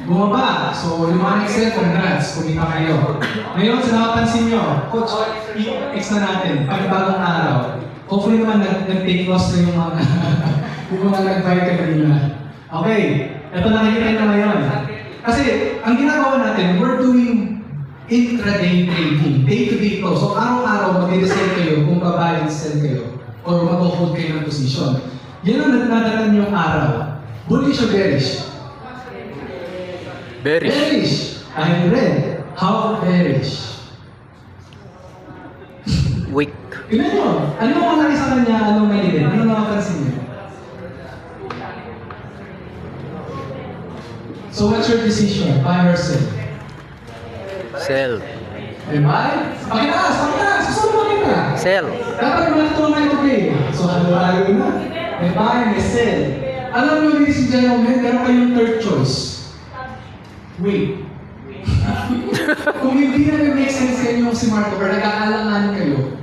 Bumaba. So, yung mga Excel, congrats. Kumita kayo. Ngayon, sa nakapansin nyo, Coach, X na natin, panibagong araw. Hopefully naman, nag-take loss na yung mga yung mga nag-buy kanina. Okay, ito nakikita na ngayon. Kasi, ang ginagawa natin, we're doing intraday trading, day-to-day flow. So, araw-araw, mag-decide kayo kung babae sell kayo or mag-hold kayo ng position. Yan ang nadadala niyong araw. Bullish o bearish? Bearish. Bearish. I'm red. How bearish? Weak. Tignan nyo. Ano ang malaki sa kanya? Anong mali? Ano makapansin niyo? So what's your decision? Buy or sell? Sell. May buy? Pakitaas! Pakitaas! Gusto mo makita? Sell. Dapat matutunan ito kayo. So ano tayo na? May buy, may sell. Alam nyo, ladies and gentlemen, meron kayong third choice. Wait. Kung hindi na may make sense kayo si Marco, pero nag-aalangan kayo,